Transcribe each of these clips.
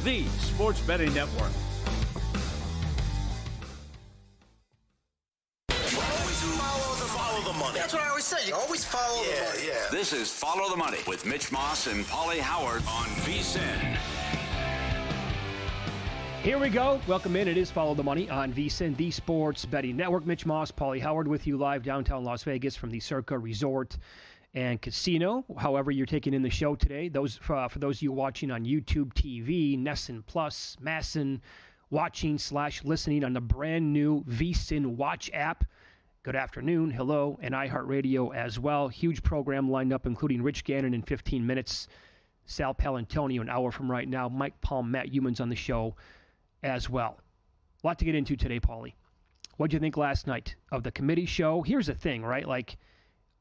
the Sports Betting Network. Follow the money. That's what I always say. You always follow the money. Yeah. This is Follow the Money with Mitch Moss and Paulie Howard on VSiN. Here we go. Welcome in. It is Follow the Money on VSiN, the Sports Betting Network. Mitch Moss, Paulie Howard with you live downtown Las Vegas from the Circa Resort and Casino. However, you're taking in the show today. For those of you watching on YouTube TV, Nesson Plus, Masson, watching/listening on the brand new VSiN Watch app. Good afternoon, hello, and iHeartRadio as well. Huge program lined up, including Rich Gannon in 15 minutes, Sal Palantonio an hour from right now, Mike Palm, Matt Humans on the show as well. A lot to get into today, Paulie. What did you think last night of the committee show? Here's the thing, right? Like,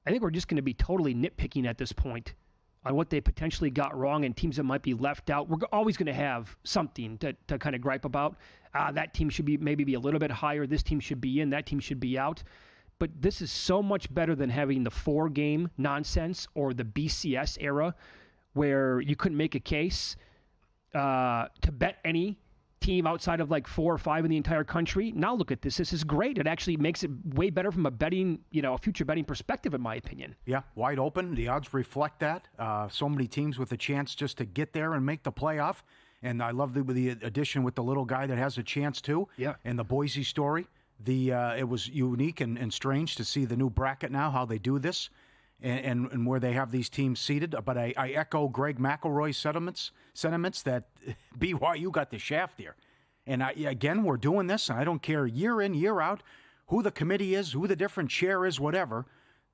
I think we're just going to be totally nitpicking at this point on what they potentially got wrong and teams that might be left out. We're always going to have something to kind of gripe about. That team should maybe be a little bit higher. This team should be in. That team should be out. But this is so much better than having the 4-game nonsense or the BCS era where you couldn't make a case to bet any team outside of like 4 or 5 in the entire country. Now look at this. This is great. It actually makes it way better from a betting, a future betting perspective, in my opinion. Yeah, wide open. The odds reflect that. So many teams with a chance just to get there and make the playoff. And I love the addition with the little guy that has a chance too. Yeah. And the Boise story. It was unique and strange to see the new bracket now, how they do this, and where they have these teams seated. But I echo Greg McElroy's sentiments that BYU got the shaft here. And again, we're doing this, and I don't care year in, year out, who the committee is, who the different chair is, whatever.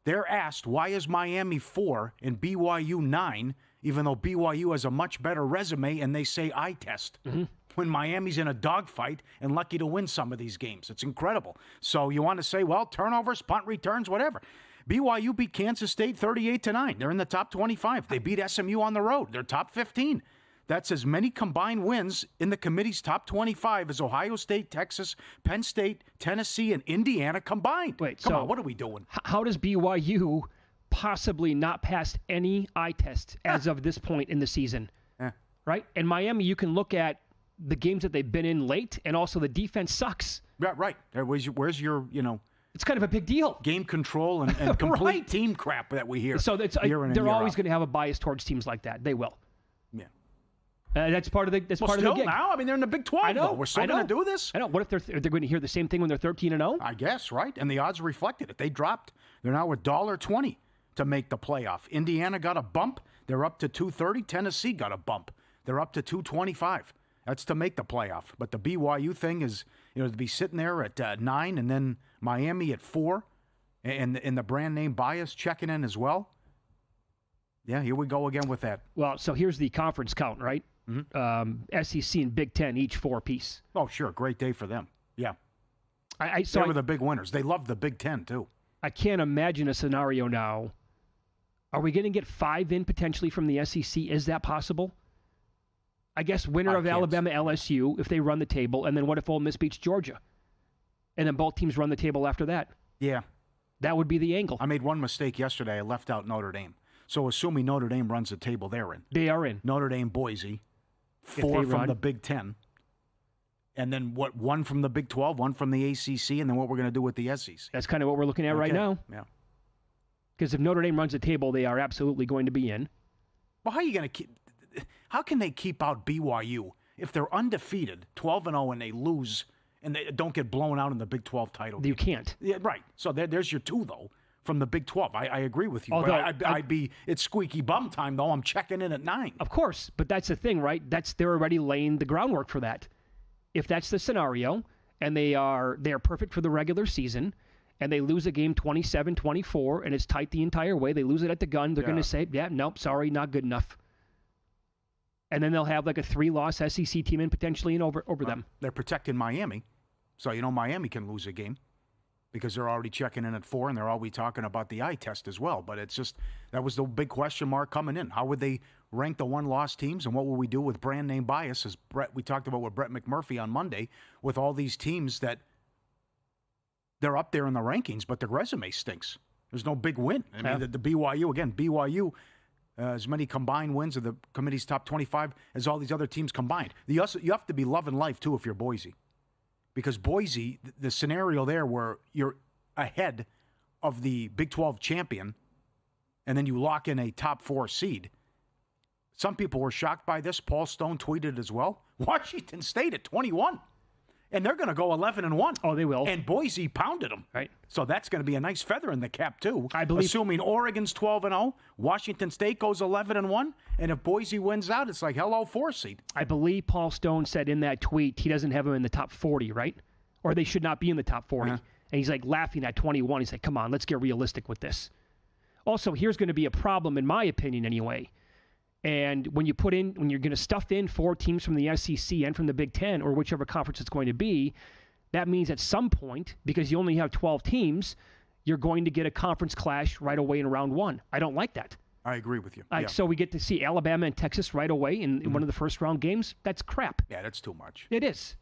They're asked, why is Miami 4 and BYU 9, even though BYU has a much better resume, and they say eye test. Mm-hmm. When Miami's in a dogfight and lucky to win some of these games. It's incredible. So you want to say, well, turnovers, punt returns, whatever. BYU beat Kansas State 38-9. They're in the top 25. They beat SMU on the road. They're top 15. That's as many combined wins in the committee's top 25 as Ohio State, Texas, Penn State, Tennessee, and Indiana combined. Wait, Come on, what are we doing? How does BYU possibly not pass any eye test as of this point in the season? Right? And Miami, you can look at the games that they've been in late, and also the defense sucks. Yeah, right. Where's your, it's kind of a big deal. Game control and complete right. team crap that we hear. So they're always going to have a bias towards teams like that. They will. Yeah. That's part of the part of the gig. Now, I mean, they're in the Big 12. I know. Though. We're still going to do this. I know. What if they're going to hear the same thing when they're 13-0? I guess, right? And the odds reflect it. If they dropped, they're now $1.20 to make the playoff. Indiana got a bump. They're up to $2.30. Tennessee got a bump. They're up to $2.25. That's to make the playoff. But the BYU thing is, to be sitting there at 9 and then Miami at 4 and the brand name bias checking in as well. Yeah, here we go again with that. Well, so here's the conference count, right? Mm-hmm. SEC and Big Ten, each 4 apiece. Oh, sure. Great day for them. Yeah. They were the big winners. They loved the Big Ten, too. I can't imagine a scenario now. Are we going to get 5 in potentially from the SEC? Is that possible? I guess winner of Alabama, LSU, if they run the table, and then what if Ole Miss beats Georgia? And then both teams run the table after that. Yeah. That would be the angle. I made one mistake yesterday. I left out Notre Dame. So assuming Notre Dame runs the table, they're in. They are in. Notre Dame, Boise, 4 from the Big Ten. And then 1 from the Big 12, 1 from the ACC, and then what we're going to do with the SEC. That's kind of what we're looking at right now. Yeah. Because if Notre Dame runs the table, they are absolutely going to be in. Well, how can they keep out BYU if they're undefeated, 12-0, and they lose and they don't get blown out in the Big 12 title? You can't. Yeah, right. So there's your 2, though, from the Big 12. I agree with you. Although, it's squeaky bum time, though. I'm checking in at 9. Of course, but that's the thing, right? They're already laying the groundwork for that. If that's the scenario, and they are perfect for the regular season, and they lose a game 27-24, and it's tight the entire way, they lose it at the gun, they're going to say, yeah, nope, sorry, not good enough. And then they'll have like a 3-loss SEC team in potentially in over them. They're protecting Miami. So, Miami can lose a game because they're already checking in at 4, and they're already talking about the eye test as well. But it's just, that was the big question mark coming in. How would they rank the 1-loss teams, and what will we do with brand name bias, as we talked about with Brett McMurphy on Monday, with all these teams that they're up there in the rankings, but their resume stinks. There's no big win. I mean, the BYU, again, BYU as many combined wins of the committee's top 25 as all these other teams combined. You have to be loving life, too, if you're Boise. Because Boise, the scenario there where you're ahead of the Big 12 champion and then you lock in a top 4 seed. Some people were shocked by this. Paul Stone tweeted as well. Washington State at 21. And they're going to go 11-1. Oh, they will. And Boise pounded them. Right. So that's going to be a nice feather in the cap, too. I believe. Assuming Oregon's 12-0, Washington State goes 11-1, and if Boise wins out, it's like, hello, 4 seed. I believe Paul Stone said in that tweet he doesn't have them in the top 40, right? Or they should not be in the top 40. And he's like laughing at 21. He's like, come on, let's get realistic with this. Also, here's going to be a problem, in my opinion, anyway. And when you're going to stuff in 4 teams from the SEC and from the Big Ten or whichever conference it's going to be, that means at some point, because you only have 12 teams, you're going to get a conference clash right away in round 1. I don't like that. I agree with you. So we get to see Alabama and Texas right away in one of the first round games. That's crap. Yeah, that's too much. It is.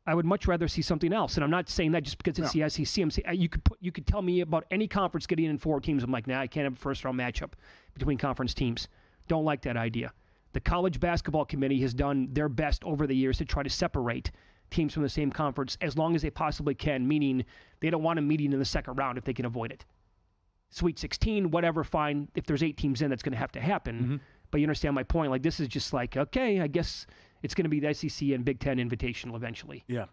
I would much rather see something else. And I'm not saying that just because it's the SEC. I'm saying you could tell me about any conference getting in 4 teams. I'm like, nah, I can't have a first round matchup between conference teams. Don't like that idea. The college basketball committee has done their best over the years to try to separate teams from the same conference as long as they possibly can, meaning they don't want a meeting in the second round if they can avoid it. Sweet 16, whatever, fine. If there's 8 teams in, that's going to have to happen. Mm-hmm. But you understand my point. Like, this is just like, okay, I guess it's going to be the SEC and Big Ten Invitational eventually. Yeah.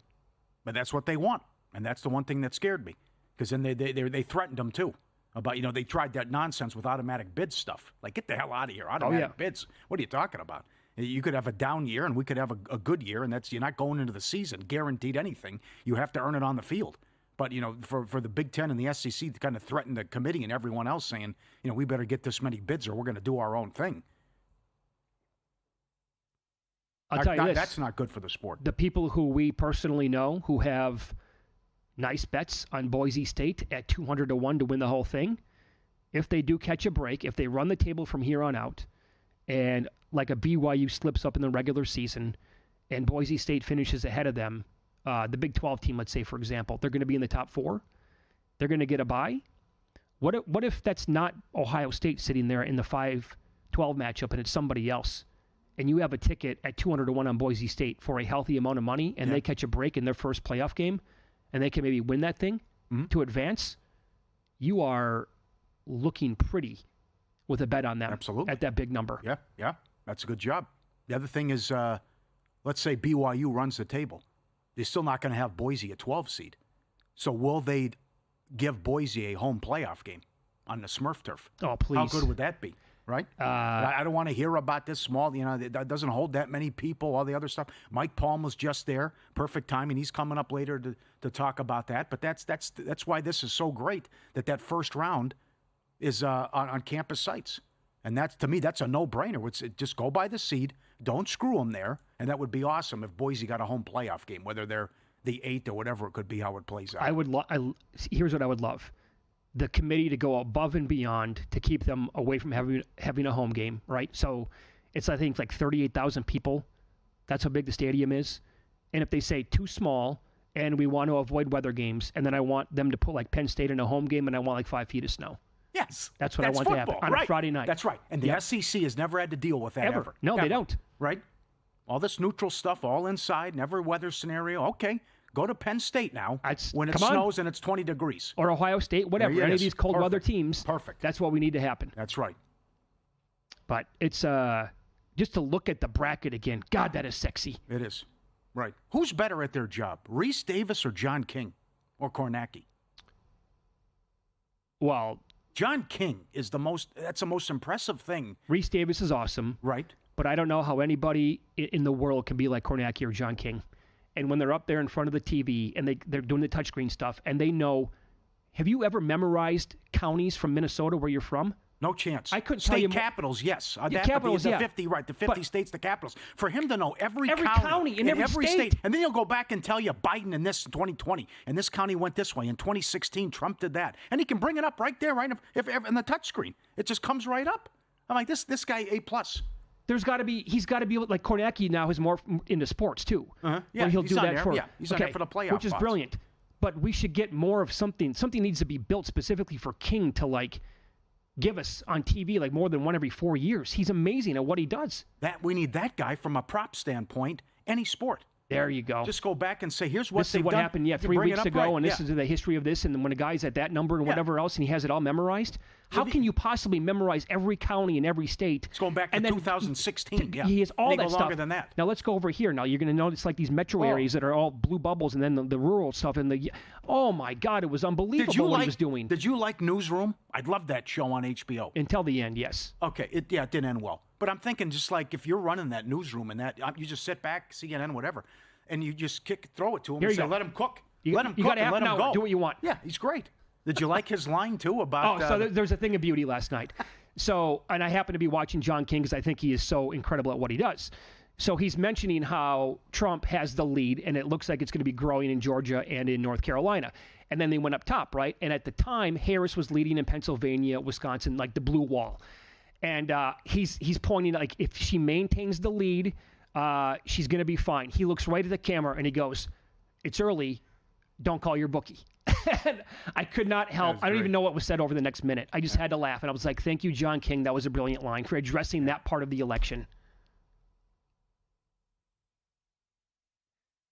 But that's what they want. And that's the one thing that scared me. Because then they threatened them, too. About, they tried that nonsense with automatic bid stuff. Like, get the hell out of here. Automatic bids. What are you talking about? You could have a down year and we could have a good year, and you're not going into the season guaranteed anything. You have to earn it on the field. But, for the Big Ten and the SEC to kind of threaten the committee and everyone else saying, we better get this many bids or we're going to do our own thing. I'll tell you this. That's not good for the sport. The people who we personally know who have nice bets on Boise State at 200-1 to win the whole thing, if they do catch a break, if they run the table from here on out, and like a BYU slips up in the regular season, and Boise State finishes ahead of them, the Big 12 team, let's say, for example, they're going to be in the top 4. They're going to get a bye. What if that's not Ohio State sitting there in the 5-12 matchup and it's somebody else, and you have a ticket at 200-1 on Boise State for a healthy amount of money, and they catch a break in their first playoff game, and they can maybe win that thing to advance? You are looking pretty with a bet on them. Absolutely. At that big number. Yeah. That's a good job. The other thing is, let's say BYU runs the table. They're still not going to have Boise a 12 seed. So will they give Boise a home playoff game on the Smurf turf? Oh, please. How good would that be? Right? I don't want to hear about this small, that doesn't hold that many people, all the other stuff. Mike Palm was just there. Perfect timing. He's coming up later to talk about that. But that's why this is so great, that first round is on campus sites. And to me, that's a no-brainer. It's just go by the seed. Don't screw them there. And that would be awesome if Boise got a home playoff game, whether they're the 8th or whatever it could be, how it plays out. Here's what I would love. The committee to go above and beyond to keep them away from having a home game, right? So it's, I think, like 38,000 people. That's how big the stadium is. And if they say too small and we want to avoid weather games, and then I want them to put like Penn State in a home game and I want like 5 feet of snow. Yes. That's what I want to happen on a Friday night. That's right. And the SEC has never had to deal with that ever. No, ever. They don't. Right? All this neutral stuff, all inside, never weather scenario. Okay. Go to Penn State now when it snows and it's 20 degrees. Or Ohio State, whatever. Any of these cold weather teams. Perfect. That's what we need to happen. That's right. But it's just to look at the bracket again. God, that is sexy. It is. Right. Who's better at their job, Reese Davis or John King or Kornacki? Well, John King is that's the most impressive thing. Reese Davis is awesome. Right. But I don't know how anybody in the world can be like Kornacki or John King. And when they're up there in front of the TV and they're doing the touchscreen stuff and they know, have you ever memorized counties from Minnesota where you're from? No chance. I couldn't tell you. State capitals, yes. Capitals, the 50, right. The 50 states, the capitals. For him to know every county in every state. And then he'll go back and tell you Biden in this 2020, and this county went this way. In 2016, Trump did that. And he can bring it up right there, right in the touchscreen. It just comes right up. I'm like, this guy, A+. He's got to be like Kornacki now is more into sports too. Yeah, where he'll do that for. Yeah, he's on there for the playoff, which is brilliant. But we should get more of something. Something needs to be built specifically for King to like give us on TV like more than one every 4 years. He's amazing at what he does. We need that guy from a prop standpoint, any sport. There you go. Just go back and say, here's what this is what happened, 3 weeks ago, right. and this is the history of this, and when a guy's at that number and whatever else, and he has it all memorized. How can you possibly memorize every county in every state? It's going back to 2016. He has all that go stuff. Longer than that. Now let's go over here. Now you're going to notice like these metro areas that are all blue bubbles, and then the rural stuff. And oh my God, it was unbelievable what he was doing. Did you like Newsroom? I'd love that show on HBO. Until the end, yes. Okay, it didn't end well. But I'm thinking just like if you're running that newsroom and that you just sit back, CNN, whatever, and you just throw it to him and say, let him cook. Let him cook got and half let an him hour. go. Do what you want. Yeah, he's great. Did you like his line, too, about... so there's a thing of beauty last night. And I happen to be watching John King because I think he is so incredible at what he does. So he's mentioning how Trump has the lead, and it looks like it's going to be growing in Georgia and in North Carolina. And then they went up top, right? And at the time, Harris was leading in Pennsylvania, Wisconsin, like the blue wall. And he's pointing, like, if she maintains the lead, she's going to be fine. He looks right at the camera, and he goes, it's early. Don't call your bookie. And I could not help. I don't even know what was said over the next minute. I just had to laugh. And I was like, thank you, John King. That was a brilliant line for addressing that part of the election.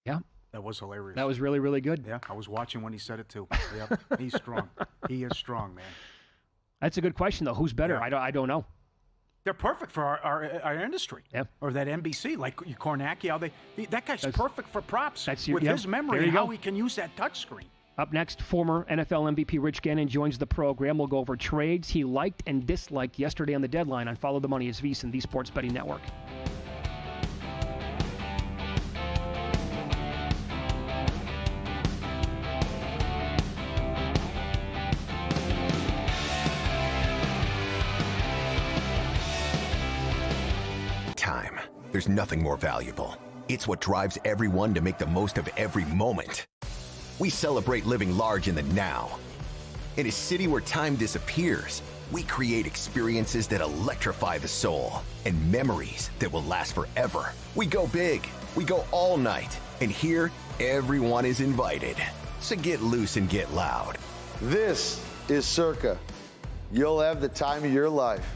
Yeah. That was hilarious. That was really, really good. Yeah, I was watching when he said it, too. Yep, he's strong. He is strong, man. That's a good question, though. Who's better? Yeah. I don't know. They're perfect for our industry. Yeah. Or that NBC, like Kornacki. That guy's perfect for props. With his memory there and you how go. he can use that touchscreen. Up next, former NFL MVP Rich Gannon joins the program. We'll go over trades he liked and disliked yesterday on the deadline on Follow the Money as VSiN, the Sports Betting Network. Time. There's nothing more valuable. It's what drives everyone to make the most of every moment. We celebrate living large in the now. In a city where time disappears, we create experiences that electrify the soul and memories that will last forever. We go big, we go all night, and here, everyone is invited. So get loose and get loud. This is Circa. You'll have the time of your life.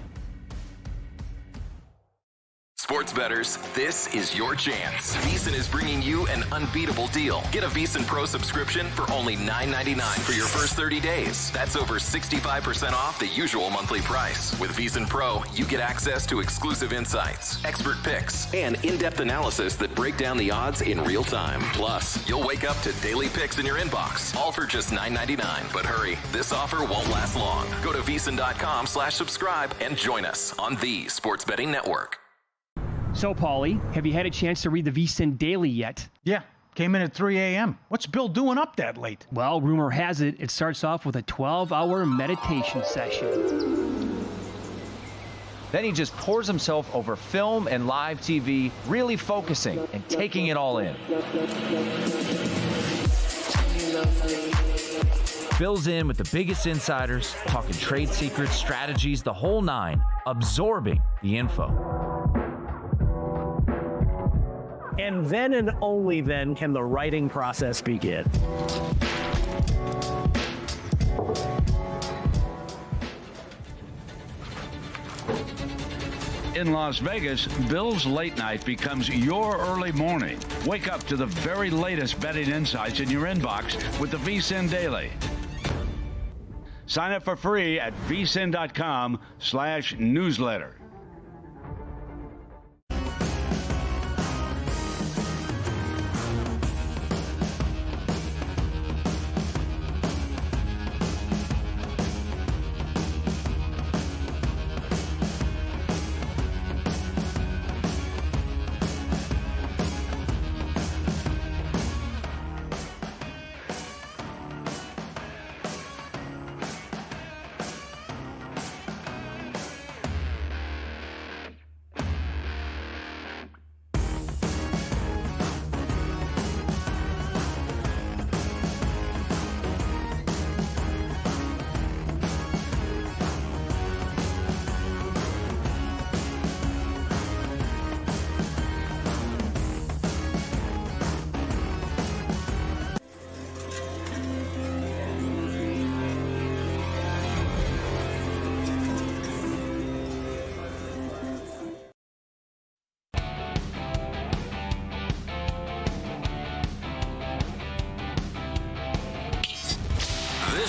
Sports bettors, this is your chance. VSiN is bringing you an unbeatable deal. Get a VSiN Pro subscription for only $9.99 for your first 30 days. That's over 65% off the usual monthly price. With VSiN Pro, you get access to exclusive insights, expert picks, and in-depth analysis that break down the odds in real time. Plus, you'll wake up to daily picks in your inbox, all for just $9.99. But hurry, this offer won't last long. Go to VSiN.com/subscribe and join us on the Sports Betting Network. So, Paulie, have you had a chance to read the VSiN Daily yet? Yeah, came in at 3 a.m. What's Bill doing up that late? Well, rumor has it, it starts off with a 12-hour meditation session. Then he just pours himself over film and live TV, really focusing and taking it all in. Bill's in with the biggest insiders, talking trade secrets, strategies, the whole nine, absorbing the info. And then and only then can the writing process begin. In Las Vegas, Bill's late night becomes your early morning. Wake up to the very latest betting insights in your inbox with the VSiN Daily. Sign up for free at vsin.com/newsletter.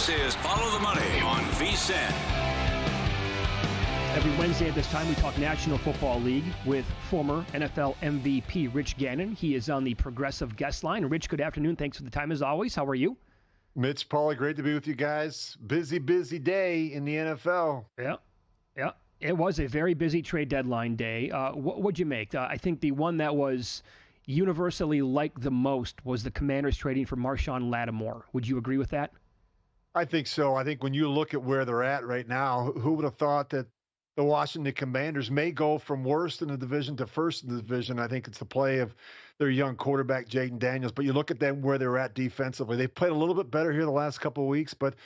This is Follow the Money on VSiN. Every Wednesday at this time, we talk National Football League with former NFL MVP Rich Gannon. He is on the Progressive guest line. Rich, good afternoon. Thanks for the time as always. How are you? Mitch, Paulie, great to be with you guys. Busy day in the NFL. Yeah. It was a very busy trade deadline day. What'd you make? I think the one that was universally liked the most was the Commanders trading for Marshawn Lattimore. Would you agree with that? I think so. I think when you look at where they're at right now, who would have thought that the Washington Commanders may go from worst in the division to first in the division? I think it's the play of their young quarterback, Jaden Daniels. But you look at them where they're at defensively. They've played a little bit better here the last couple of weeks, but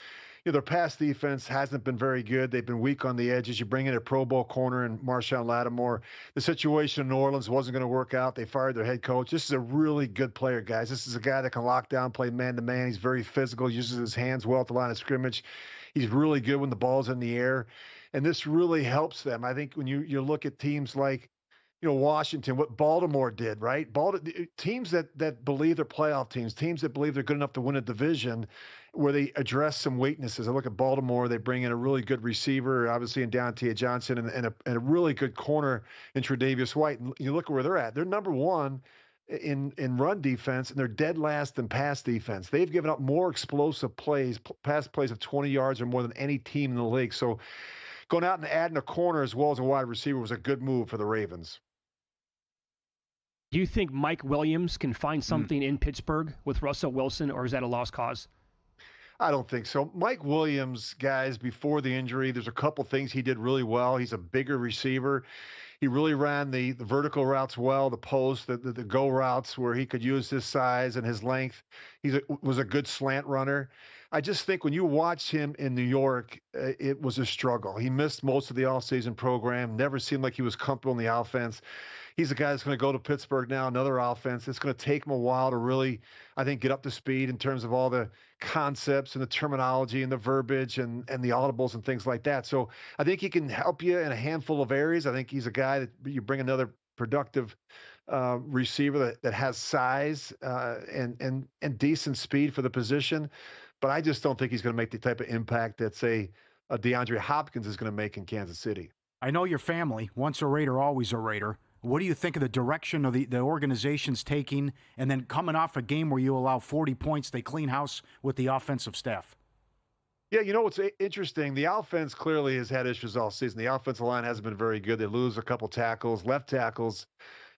their pass defense hasn't been very good. They've been weak on the edges. You bring in a Pro Bowl corner and Marshawn Lattimore. The situation in New Orleans wasn't going to work out. They fired their head coach. This is a really good player, guys. This is a guy that can lock down, play man-to-man. He's very physical, uses his hands well at the line of scrimmage. He's really good when the ball's in the air. And this really helps them. I think when you look at teams like, Washington, what Baltimore did, right? Teams that believe they're playoff teams that believe they're good enough to win a division, where they address some weaknesses. I look at Baltimore, they bring in a really good receiver, obviously in Deontay Johnson, and a really good corner in Tre'Davious White. And you look at where they're at. They're number one in run defense, and they're dead last in pass defense. They've given up more explosive plays, pass plays of 20 yards or more than any team in the league. So going out and adding a corner as well as a wide receiver was a good move for the Ravens. Do you think Mike Williams can find something in Pittsburgh with Russell Wilson, or is that a lost cause? I don't think so. Mike Williams, guys, before the injury, there's a couple things he did really well. He's a bigger receiver. He really ran the vertical routes well, the post, the go routes where he could use his size and his length. He was a good slant runner. I just think when you watch him in New York, it was a struggle. He missed most of the offseason program, never seemed like he was comfortable in the offense. He's a guy that's going to go to Pittsburgh now, another offense. It's going to take him a while to really, I think, get up to speed in terms of all the concepts and the terminology and the verbiage and the audibles and things like that. So I think he can help you in a handful of areas. I think he's a guy that you bring another productive receiver that has size and decent speed for the position. But I just don't think he's going to make the type of impact that, say, DeAndre Hopkins is going to make in Kansas City. I know your family. Once a Raider, always a Raider. What do you think of the direction of the organization's taking, and then coming off a game where you allow 40 points, they clean house with the offensive staff? Yeah, what's interesting, the offense clearly has had issues all season. The offensive line hasn't been very good. They lose a couple tackles, left tackles.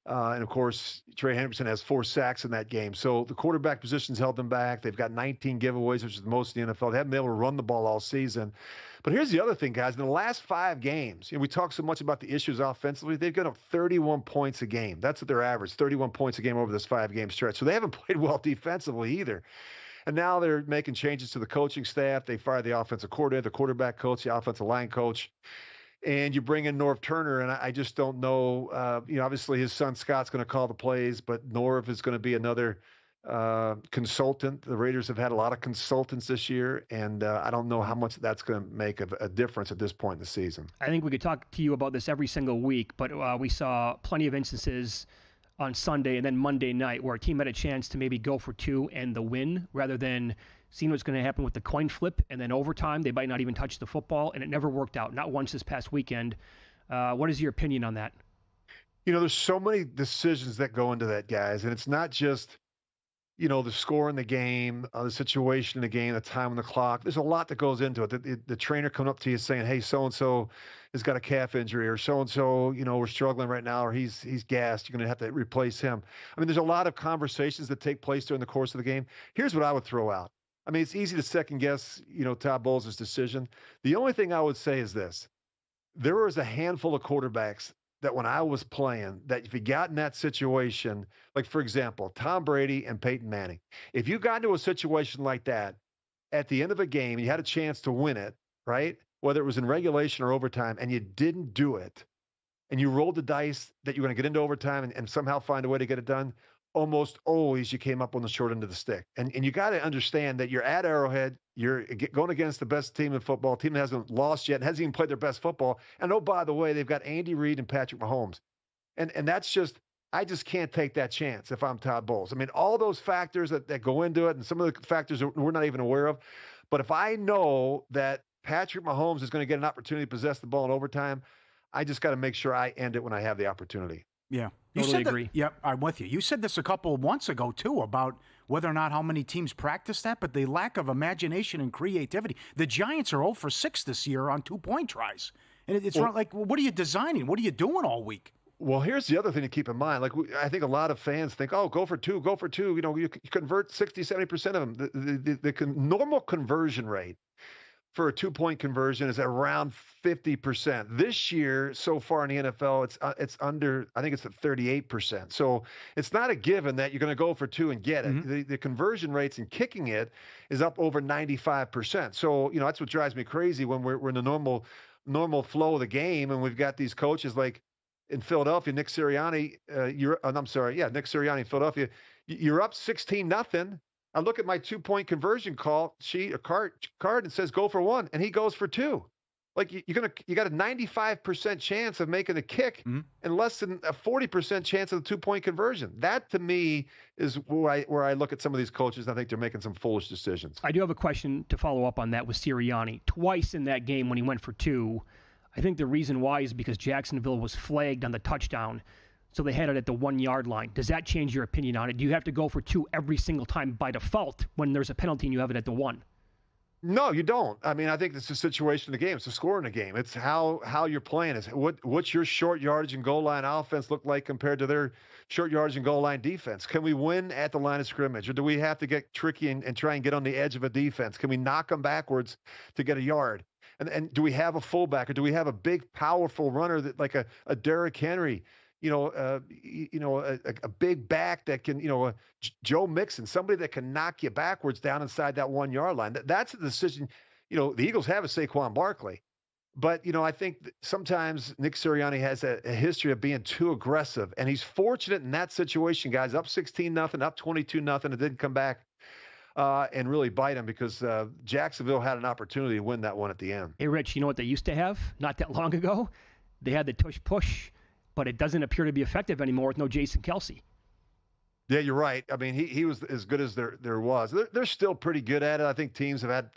And, of course, Trey Henderson has 4 sacks in that game. So the quarterback position's held them back. They've got 19 giveaways, which is the most in the NFL. They haven't been able to run the ball all season. But here's the other thing, guys. In the last 5 games, we talk so much about the issues offensively. They've got up 31 points a game. That's what their average, 31 points a game over this 5-game stretch. So they haven't played well defensively either. And now they're making changes to the coaching staff. They fired the offensive coordinator, the quarterback coach, the offensive line coach. And you bring in Norv Turner, and I just don't know. Obviously his son Scott's going to call the plays, but Norv is going to be another consultant. The Raiders have had a lot of consultants this year, and I don't know how much that's going to make a difference at this point in the season. I think we could talk to you about this every single week, but we saw plenty of instances on Sunday and then Monday night where a team had a chance to maybe go for 2 and the win rather than seeing what's going to happen with the coin flip and then overtime. They might not even touch the football, and it never worked out, not once this past weekend. What is your opinion on that? There's so many decisions that go into that, guys, and it's not just, the score in the game, the situation in the game, the time on the clock. There's a lot that goes into it. The trainer coming up to you saying, hey, so-and-so has got a calf injury, or so-and-so, we're struggling right now, or he's gassed. You're going to have to replace him. I mean, there's a lot of conversations that take place during the course of the game. Here's what I would throw out. I mean, it's easy to second guess, Todd Bowles' decision. The only thing I would say is this. There was a handful of quarterbacks that when I was playing, that if you got in that situation, like, for example, Tom Brady and Peyton Manning, if you got into a situation like that at the end of a game, you had a chance to win it, right? Whether it was in regulation or overtime, and you didn't do it, and you rolled the dice that you're going to get into overtime and somehow find a way to get it done, almost always you came up on the short end of the stick. And you got to understand that you're at Arrowhead, you're going against the best team in football, a team that hasn't lost yet, and hasn't even played their best football. And oh, by the way, they've got Andy Reid and Patrick Mahomes. And that's just, I just can't take that chance if I'm Todd Bowles. I mean, all those factors that go into it, and some of the factors that we're not even aware of. But if I know that Patrick Mahomes is going to get an opportunity to possess the ball in overtime, I just got to make sure I end it when I have the opportunity. Yeah. Totally agree. Yep, I'm with you. You said this a couple of months ago, too, about whether or not how many teams practice that, but the lack of imagination and creativity. The Giants are 0 for 6 this year on 2-point tries. And it's not like, what are you designing? What are you doing all week? Well, here's the other thing to keep in mind. Like, I think a lot of fans think, oh, go for two. You know, you convert 60, 70% of them. The normal conversion rate for a 2-point conversion is around 50%. This year, so far in the NFL, it's under, I think it's at 38%. So it's not a given that you're going to go for 2 and get it. The conversion rates and kicking it is up over 95%. So, you know, that's what drives me crazy when we're in the normal flow of the game, and we've got these coaches like in Philadelphia, Nick Sirianni, Nick Sirianni in Philadelphia, you're up 16-0. I look at my 2-point conversion card and says go for 1, and he goes for 2. Like you got a 95% chance of making a kick and less than a 40% chance of the 2-point conversion. That to me is where I look at some of these coaches and I think they're making some foolish decisions. I do have a question to follow up on that with Sirianni. Twice in that game when he went for 2, I think the reason why is because Jacksonville was flagged on the touchdown, so they had it at the 1-yard line. Does that change your opinion on it? Do you have to go for 2 every single time by default when there's a penalty and you have it at the 1? No, you don't. I mean, I think it's a situation of the game. It's a score in the game. It's how you're playing. It's what's your short yardage and goal line offense look like compared to their short yardage and goal line defense? Can we win at the line of scrimmage, or do we have to get tricky and try and get on the edge of a defense? Can we knock them backwards to get a yard? And do we have a fullback, or do we have a big, powerful runner that like a Derrick Henry? A big back that can, Joe Mixon, somebody that can knock you backwards down inside that 1-yard line. That's a decision. The Eagles have a Saquon Barkley, but, I think sometimes Nick Sirianni has a history of being too aggressive, and he's fortunate in that situation, guys. Up 16-0, up 22-0. It didn't come back and really bite him because Jacksonville had an opportunity to win that one at the end. Hey, Rich, you know what they used to have not that long ago? They had the tush-push. But it doesn't appear to be effective anymore with no Jason Kelce. Yeah, you're right. I mean, he was as good as there was. They're still pretty good at it. I think teams have had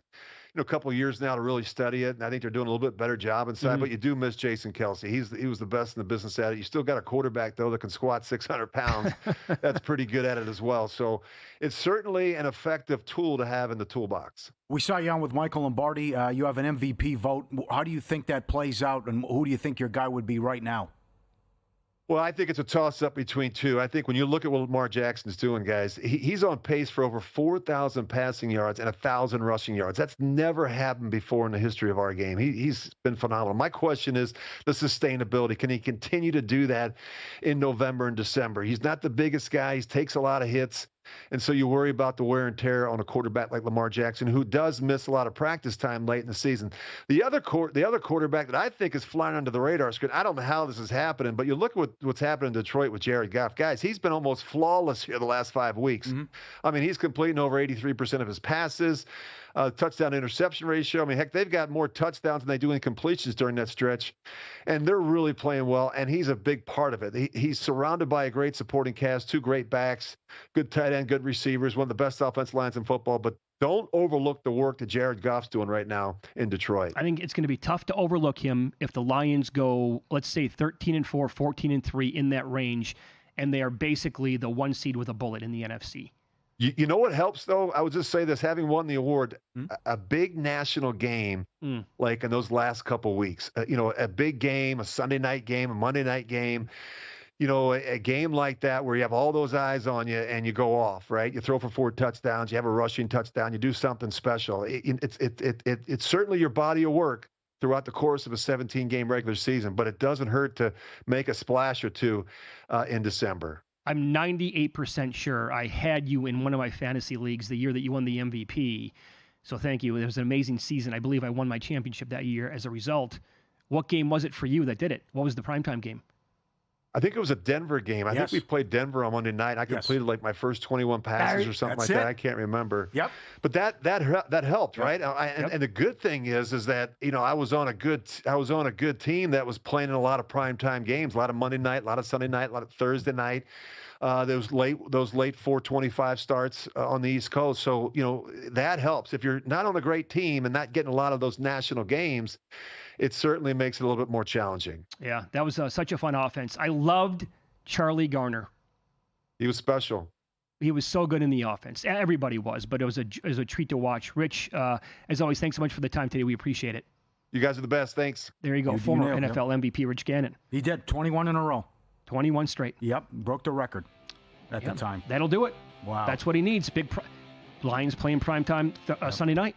a couple of years now to really study it, and I think they're doing a little bit better job inside. But you do miss Jason Kelce. He was the best in the business at it. You still got a quarterback though that can squat 600 pounds. That's pretty good at it as well. So it's certainly an effective tool to have in the toolbox. We saw you on with Michael Lombardi. You have an MVP vote. How do you think that plays out, and who do you think your guy would be right now? Well, I think it's a toss-up between 2. I think when you look at what Lamar Jackson's doing, guys, he's on pace for over 4,000 passing yards and 1,000 rushing yards. That's never happened before in the history of our game. He's been phenomenal. My question is the sustainability. Can he continue to do that in November and December? He's not the biggest guy. He takes a lot of hits. And so you worry about the wear and tear on a quarterback like Lamar Jackson, who does miss a lot of practice time late in the season. The other quarterback that I think is flying under the radar screen, I don't know how this is happening, but you look at what's happening in Detroit with Jared Goff. Guys, he's been almost flawless here the last 5 weeks. I mean, he's completing over 83% of his passes. Touchdown-interception ratio. I mean, heck, they've got more touchdowns than they do incompletions during that stretch, and they're really playing well, and he's a big part of it. He's surrounded by a great supporting cast, 2 great backs, good tight end, good receivers, one of the best offensive lines in football, but don't overlook the work that Jared Goff's doing right now in Detroit. I think it's going to be tough to overlook him if the Lions go, let's say, 13-4, 14-3 in that range, and they are basically the 1 seed with a bullet in the NFC. You know what helps, though? I would just say this, having won the award, a big national game, like in those last couple of weeks, a big game, a Sunday night game, a Monday night game, a game like that where you have all those eyes on you and you go off, right? You throw for 4 touchdowns, you have a rushing touchdown, you do something special. It's certainly your body of work throughout the course of a 17-game regular season, but it doesn't hurt to make a splash or 2 in December. I'm 98% sure I had you in one of my fantasy leagues the year that you won the MVP. So thank you. It was an amazing season. I believe I won my championship that year as a result. What game was it for you that did it? What was the primetime game? I think it was a Denver game. I think we played Denver on Monday night. I completed like my first 21 passes or something like that. I can't remember. Yep. But that helped, right? And the good thing is that I was on a good team that was playing in a lot of primetime games, a lot of Monday night, a lot of Sunday night, a lot of Thursday night. those late 4:25 starts on the East Coast. So, that helps. If you're not on a great team and not getting a lot of those national games, it certainly makes it a little bit more challenging. Yeah, that was such a fun offense. I loved Charlie Garner. He was special. He was so good in the offense. Everybody was, but it was a treat to watch. Rich, as always, thanks so much for the time today. We appreciate it. You guys are the best. Thanks. There you go. Former NFL MVP Rich Gannon. He did 21 in a row. 21 straight. Yep, broke the record at the time. That'll do it. Wow. That's what he needs. Lions playing primetime Sunday night.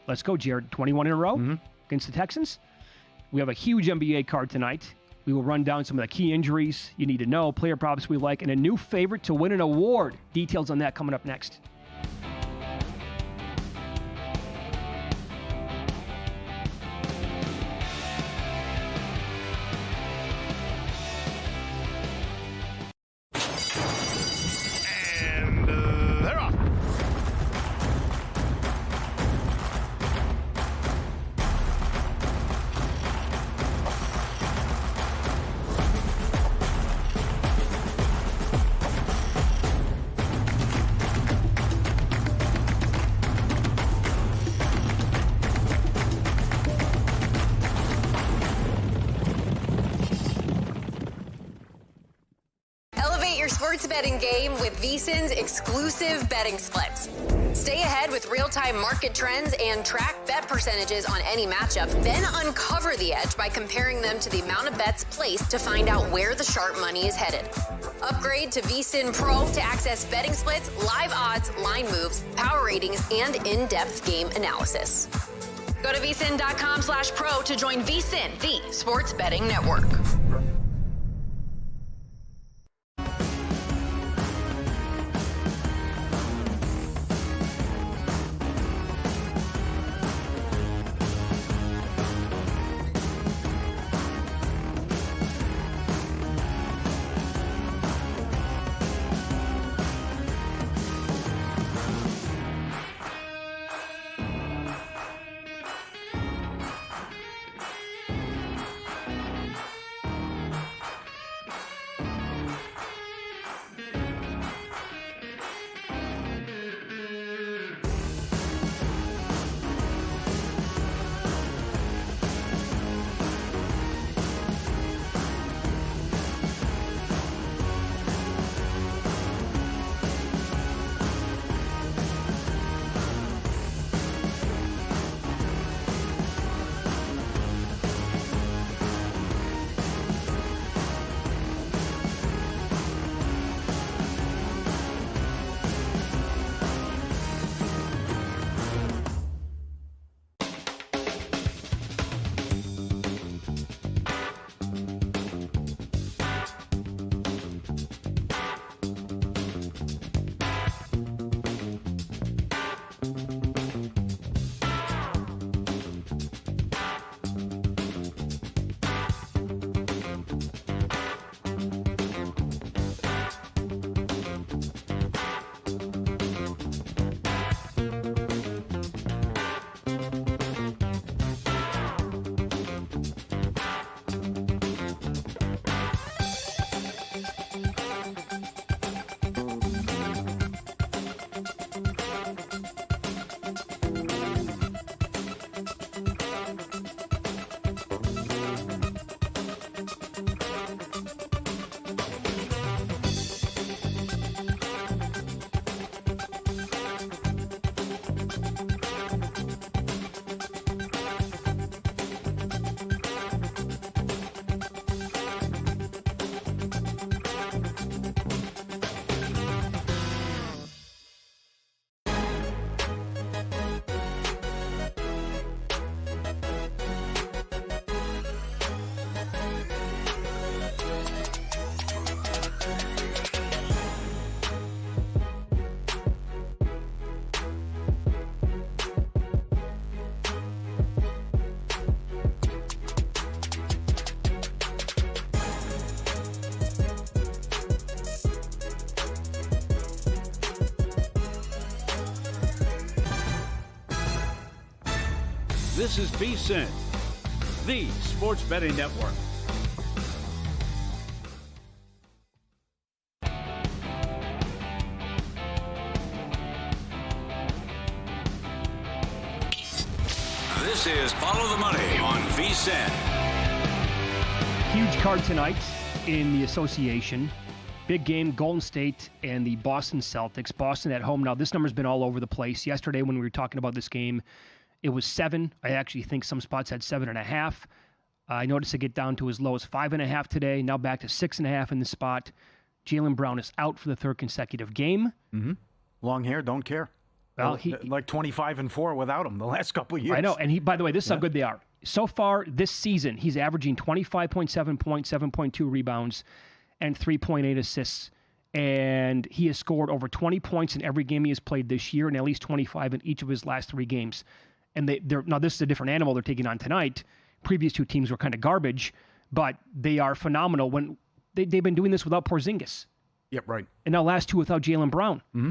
Let's go, Jared. 21 in a row against the Texans. We have a huge NBA card tonight. We will run down some of the key injuries you need to know, player props we like, and a new favorite to win an award. Details on that coming up next. Sports betting game with VSiN's exclusive betting splits. Stay ahead with real-time market trends and track bet percentages on any matchup, then uncover the edge by comparing them to the amount of bets placed to find out where the sharp money is headed. Upgrade to VSiN Pro to access betting splits, live odds, line moves, power ratings, and in-depth game analysis. Go to vsin.com/pro to join VSiN, the sports betting network. This is VSiN, the sports betting network. This is Follow the Money on VSiN. Huge card tonight in the association. Big game, Golden State and the Boston Celtics. Boston at home. Now, this number's been all over the place. Yesterday, when we were talking about this game, it was 7. I actually think some spots had 7.5. I noticed it get down to as low as 5.5 today. Now back to 6.5 in the spot. Jaylen Brown is out for the third consecutive game. Mm-hmm. Long hair, don't care. Well, he like 25-4 without him the last couple of years. I know, and he. By the way, this is how good they are. So far this season, he's averaging 25.7 points, 7.2 rebounds, and 3.8 assists. And he has scored over 20 points in every game he has played this year, and at least 25 in each of his last 3 games. And they're now this is a different animal they're taking on tonight. Previous 2 teams were kind of garbage, but they are phenomenal. When they've been doing this without Porzingis. Yep, right. And now last 2 without Jaylen Brown. Mm-hmm.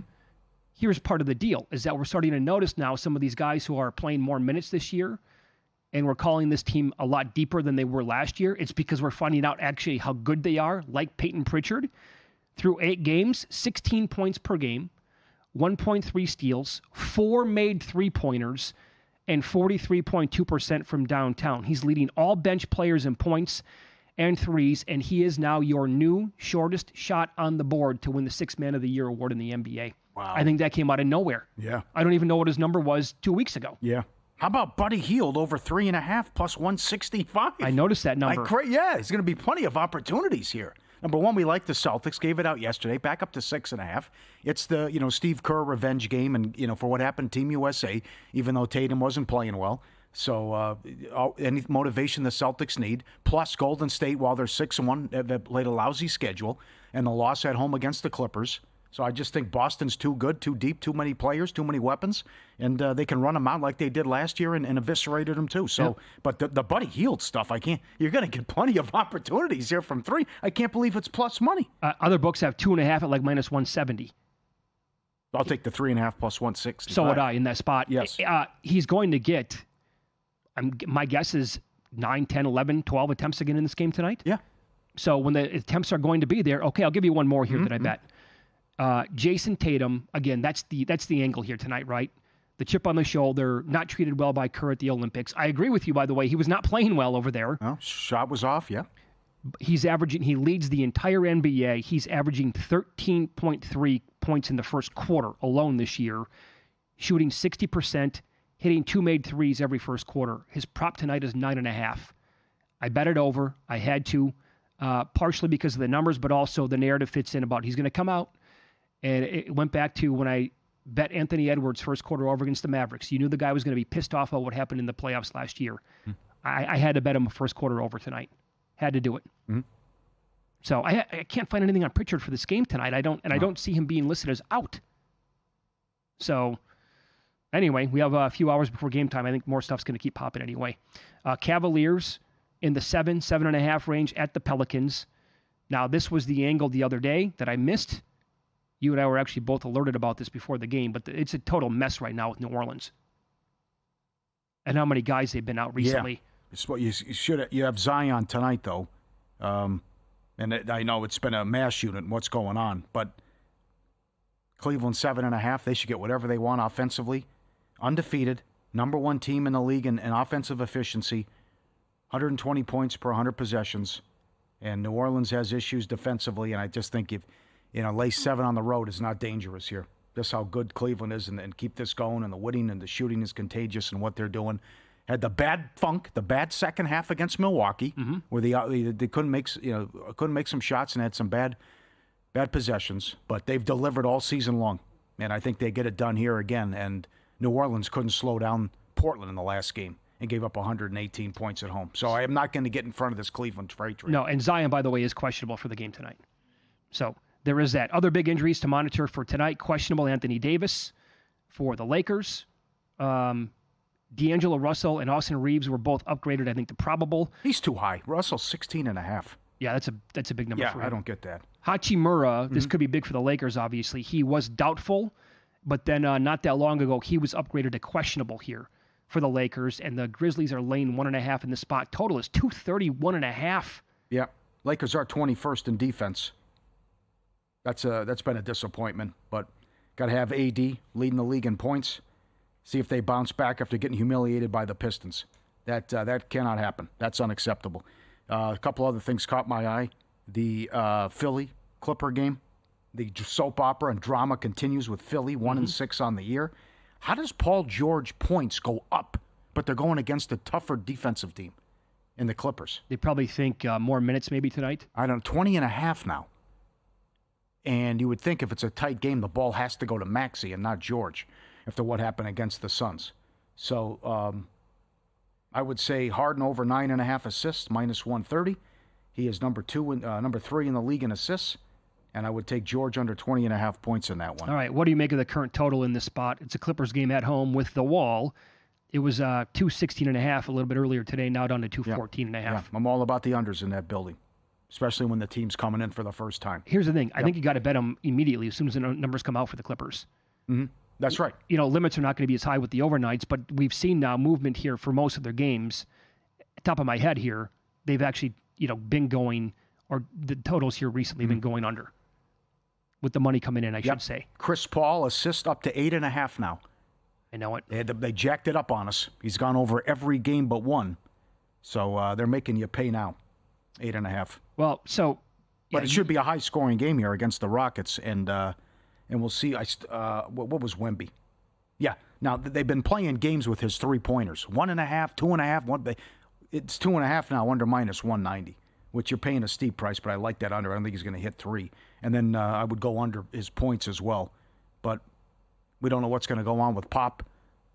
Here's part of the deal, is that we're starting to notice now some of these guys who are playing more minutes this year, and we're calling this team a lot deeper than they were last year. It's because we're finding out actually how good they are, like Peyton Pritchard. Through 8 games, 16 points per game, 1.3 steals, 4 made three-pointers, and 43.2% from downtown. He's leading all bench players in points and threes, and he is now your new shortest shot on the board to win the 6th Man of the Year award in the NBA. Wow. I think that came out of nowhere. Yeah. I don't even know what his number was 2 weeks ago. Yeah. How about Buddy Hield over 3.5 plus 165? I noticed that number. Yeah, there's going to be plenty of opportunities here. Number one, we like the Celtics. Gave it out yesterday, back up to 6.5. It's the Steve Kerr revenge game, and for what happened to Team USA, even though Tatum wasn't playing well. So any motivation the Celtics need, plus Golden State, while they're 6-1, have played a lousy schedule, and the loss at home against the Clippers. So I just think Boston's too good, too deep, too many players, too many weapons, and they can run them out like they did last year and eviscerated them too. So, yeah. But the Buddy Hield stuff, you're going to get plenty of opportunities here from 3. I can't believe it's plus money. Other books have 2.5 at like minus 170. I'll take the 3.5 plus 160. So would I in that spot. Yes. He's going to get, my guess is 9, 10, 11, 12 attempts again in this game tonight. Yeah. So when the attempts are going to be there, okay, I'll give you one more here that I bet. Jason Tatum, again, that's the angle here tonight, right? The chip on the shoulder, not treated well by Kerr at the Olympics. I agree with you, by the way. He was not playing well over there. Oh, shot was off, yeah. He leads the entire NBA. He's averaging 13.3 points in the first quarter alone this year, shooting 60%, hitting 2 made threes every first quarter. His prop tonight is 9.5. I bet it over. I had to, partially because of the numbers, but also the narrative fits in about he's going to come out. And it went back to when I bet Anthony Edwards first quarter over against the Mavericks. You knew the guy was going to be pissed off about what happened in the playoffs last year. I had to bet him a first quarter over tonight. Had to do it. So I can't find anything on Pritchard for this game tonight. I don't see him being listed as out. So anyway, we have a few hours before game time. I think more stuff's going to keep popping anyway. Cavaliers in the 7.5 range at the Pelicans. Now, this was the angle the other day that I missed. You and I were actually both alerted about this before the game, but it's a total mess right now with New Orleans. And how many guys they've been out recently. Yeah. You have Zion tonight, though. And I know it's been a mass unit in what's going on, but Cleveland 7.5, they should get whatever they want offensively. Undefeated, number 1 team in the league in offensive efficiency, 120 points per 100 possessions. And New Orleans has issues defensively, and I just think if lay 7 on the road is not dangerous here. Just how good Cleveland is, and keep this going, and the winning and the shooting is contagious in what they're doing. Had the bad second half against Milwaukee, where they couldn't make some shots and had some bad possessions, but they've delivered all season long, and I think they get it done here again. And New Orleans couldn't slow down Portland in the last game and gave up 118 points at home. So I am not going to get in front of this Cleveland freight train. No, and Zion, by the way, is questionable for the game tonight. So there is that. Other big injuries to monitor for tonight. Questionable Anthony Davis for the Lakers. D'Angelo Russell and Austin Reeves were both upgraded, I think, to probable. He's too high. Russell's 16.5. Yeah, that's a big number for him. I don't get that. Hachimura, this could be big for the Lakers, obviously. He was doubtful, but then not that long ago, he was upgraded to questionable here for the Lakers, and the Grizzlies are laying 1.5 in the spot. Total is 231.5. Yeah, Lakers are 21st in defense. That's been a disappointment, but got to have AD leading the league in points. See if they bounce back after getting humiliated by the Pistons. That cannot happen. That's unacceptable. A couple other things caught my eye. The Philly Clipper game. The soap opera and drama continues with Philly, 1-6 on the year. How does Paul George points go up, but they're going against a tougher defensive team in the Clippers? They probably think more minutes maybe tonight. I don't know, 20.5 now. And you would think if it's a tight game, the ball has to go to Maxey and not George after what happened against the Suns. So I would say Harden over 9.5 assists, minus 130. He is number 3 in the league in assists. And I would take George under 20.5 points in that one. All right, what do you make of the current total in this spot? It's a Clippers game at home with the Wall. It was 216.5 a little bit earlier today, now down to 214.5. Yeah, I'm all about the unders in that building, especially when the team's coming in for the first time. Here's the thing. I think you got to bet them immediately as soon as the numbers come out for the Clippers. Mm-hmm. That's right. Limits are not going to be as high with the overnights, but we've seen now movement here for most of their games. Top of my head here, they've actually been going, or the totals here recently have been going under. With the money coming in, I should say. Chris Paul assist up to 8.5 now. I know it. They jacked it up on us. He's gone over every game but one. So they're making you pay now. 8.5. Well, so... But it should be a high-scoring game here against the Rockets, and we'll see. What was Wemby? Yeah. Now, they've been playing games with his three-pointers. 1.5, 2.5. It's 2.5 now under minus 190. Which you're paying a steep price, but I like that under. I don't think he's going to hit 3. And then I would go under his points as well. But we don't know what's going to go on with Pop,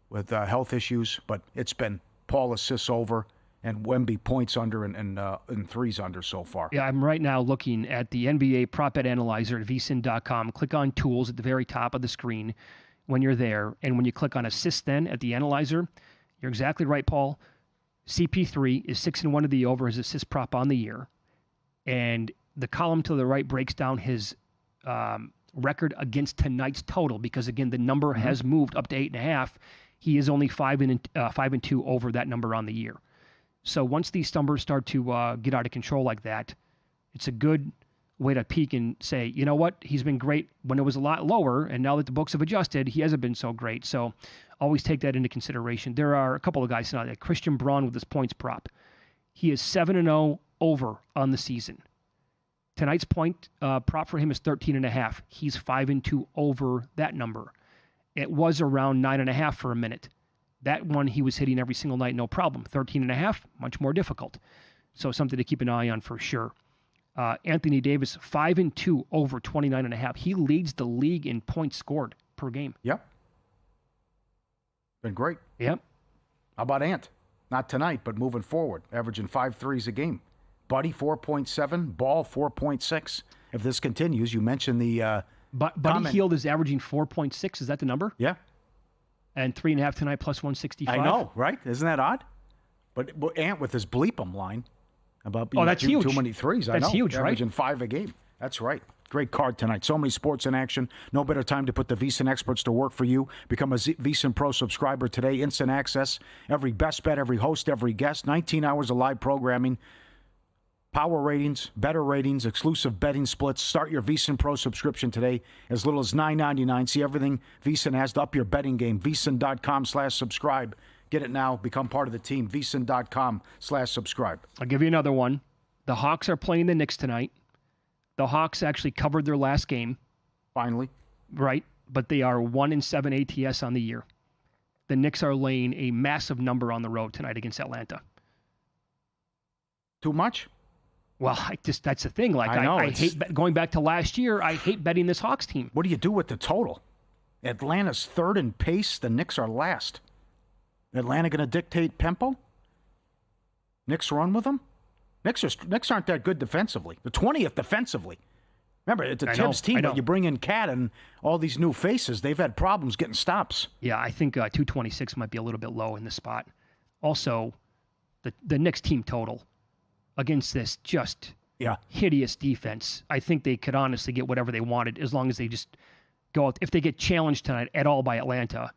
with health issues. But it's been Paul assists over and Wemby points under and threes under so far. Yeah, I'm right now looking at the NBA Prop Bet Analyzer at VSiN.com. Click on Tools at the very top of the screen when you're there. And when you click on Assist then at the Analyzer, you're exactly right, Paul. CP3 is 6-1 to the over, his assist prop on the year. And the column to the right breaks down his record against tonight's total because, again, the number has moved up to 8.5. He is only 5-2 over that number on the year. So once these numbers start to get out of control like that, it's a good way to peek and say, you know what, he's been great when it was a lot lower, and now that the books have adjusted, he hasn't been so great. So always take that into consideration. There are a couple of guys tonight, like Christian Braun with his points prop. He is 7-0 over on the season. Tonight's point prop for him is 13.5. He's 5-2 over that number. It was around 9.5 for a minute. That one he was hitting every single night, no problem. 13.5, much more difficult. So something to keep an eye on for sure. Anthony Davis, 5-2 over 29.5. He leads the league in points scored per game. Yep. Been great. Yep. How about Ant? Not tonight, but moving forward, averaging 5 threes a game. Buddy, 4.7. Ball, 4.6. If this continues, you mentioned the Buddy Hield is averaging 4.6. Is that the number? Yeah. And 3.5 tonight, plus 165. I know, right? Isn't that odd? But Ant with his bleep 'em line about that's huge. Too many threes. That's huge, right? Averaging 5 a game. That's right. Great card tonight. So many sports in action. No better time to put the VSiN experts to work for you. Become a VSiN Pro subscriber today. Instant access. Every best bet, every host, every guest. 19 hours of live programming. Power ratings, better ratings, exclusive betting splits. Start your VSiN Pro subscription today as little as $9.99. See everything VSiN has to up your betting game. VSiN.com/subscribe. Get it now. Become part of the team. VSiN.com/subscribe. I'll give you another one. The Hawks are playing the Knicks tonight. The Hawks actually covered their last game. Finally. Right. But they are 1-7 ATS on the year. The Knicks are laying a massive number on the road tonight against Atlanta. Too much? Well, that's the thing. Like I hate going back to last year. I hate betting this Hawks team. What do you do with the total? Atlanta's third in pace. The Knicks are last. Atlanta going to dictate tempo? Knicks run with them? Knicks aren't that good defensively. The 20th defensively. Remember, it's a Tibbs team, but you bring in Cat and all these new faces. They've had problems getting stops. Yeah, I think 226 might be a little bit low in this spot. Also, the Knicks team total against this just hideous defense. I think they could honestly get whatever they wanted as long as they just go out. If they get challenged tonight at all by Atlanta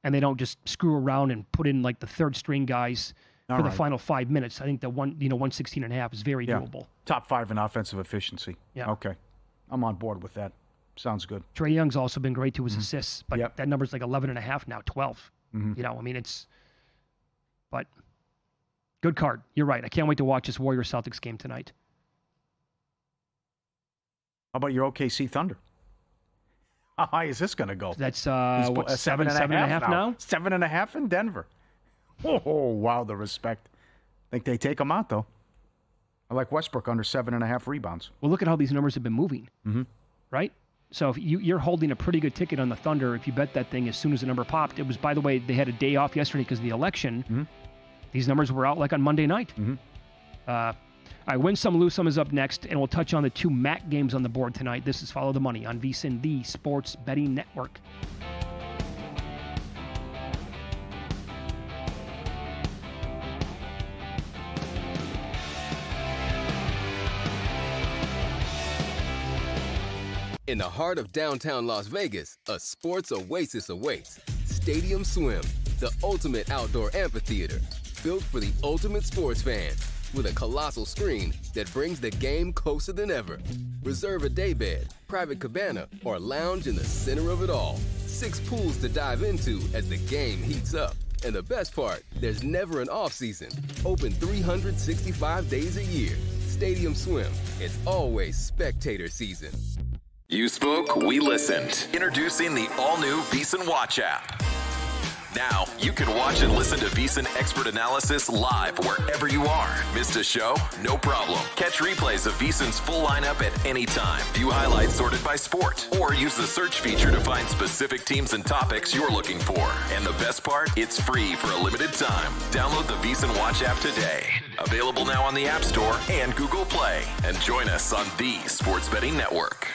and they don't just screw around and put in like the third string guys for the final 5 minutes, I think the 116.5 is very doable. Top 5 in offensive efficiency. Yeah. Okay. I'm on board with that. Sounds good. Trae Young's also been great to his assists, but that number's like 11.5 now, 12. You know, I mean, but good card. You're right. I can't wait to watch this Warriors-Celtics game tonight. How about your OKC Thunder? How high is this going to go? That's what, 7.5 now? 7.5 in Denver. Oh, wow, the respect. Think they take them out, though. I like Westbrook under 7.5 rebounds. Well, look at how these numbers have been moving, right? So if you're holding a pretty good ticket on the Thunder if you bet that thing as soon as the number popped. It was, by the way, they had a day off yesterday because of the election. These numbers were out like on Monday night. I win some, lose some is up next, and we'll touch on the 2 MAC games on the board tonight. This is Follow the Money on VSiN, the Sports Betting Network. In the heart of downtown Las Vegas, a sports oasis awaits. Stadium Swim, the ultimate outdoor amphitheater, built for the ultimate sports fan, with a colossal screen that brings the game closer than ever. Reserve a daybed, private cabana, or lounge in the center of it all. 6 pools to dive into as the game heats up. And the best part, there's never an off-season. Open 365 days a year. Stadium Swim, it's always spectator season. You spoke, we listened. Introducing the all-new VSiN Watch app. Now, you can watch and listen to VSiN expert analysis live wherever you are. Missed a show? No problem. Catch replays of VSiN's full lineup at any time. View highlights sorted by sport. Or use the search feature to find specific teams and topics you're looking for. And the best part? It's free for a limited time. Download the VSiN Watch app today. Available now on the App Store and Google Play. And join us on the Sports Betting Network.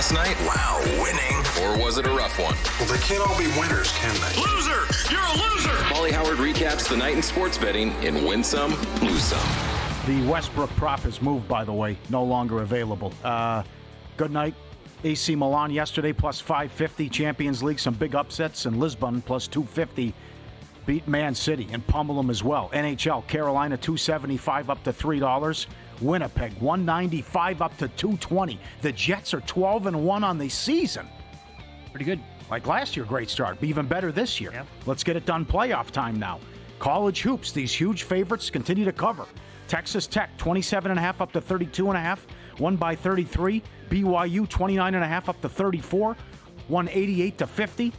last night? Wow, winning. Or was it a rough one? Well, they can't all be winners, can they? Loser! You're a loser! Paulie Howard recaps the night in sports betting in Win Some, Lose Some. The Westbrook prop has moved, by the way. No longer available. Good night. AC Milan yesterday, plus 550. Champions League, some big upsets. And Lisbon, plus 250. Beat Man City and pummel them as well. NHL, Carolina, $2.75 up to $3. Winnipeg, $1.95 up to $2.20. The Jets are 12-1 on the season. Pretty good. Like last year, great start. Be even better this year. Yep. Let's get it done playoff time now. College hoops, these huge favorites continue to cover. Texas Tech, 27.5 up to 32.5. Won by 33. BYU, 29.5 up to 34. Won 88 to 50.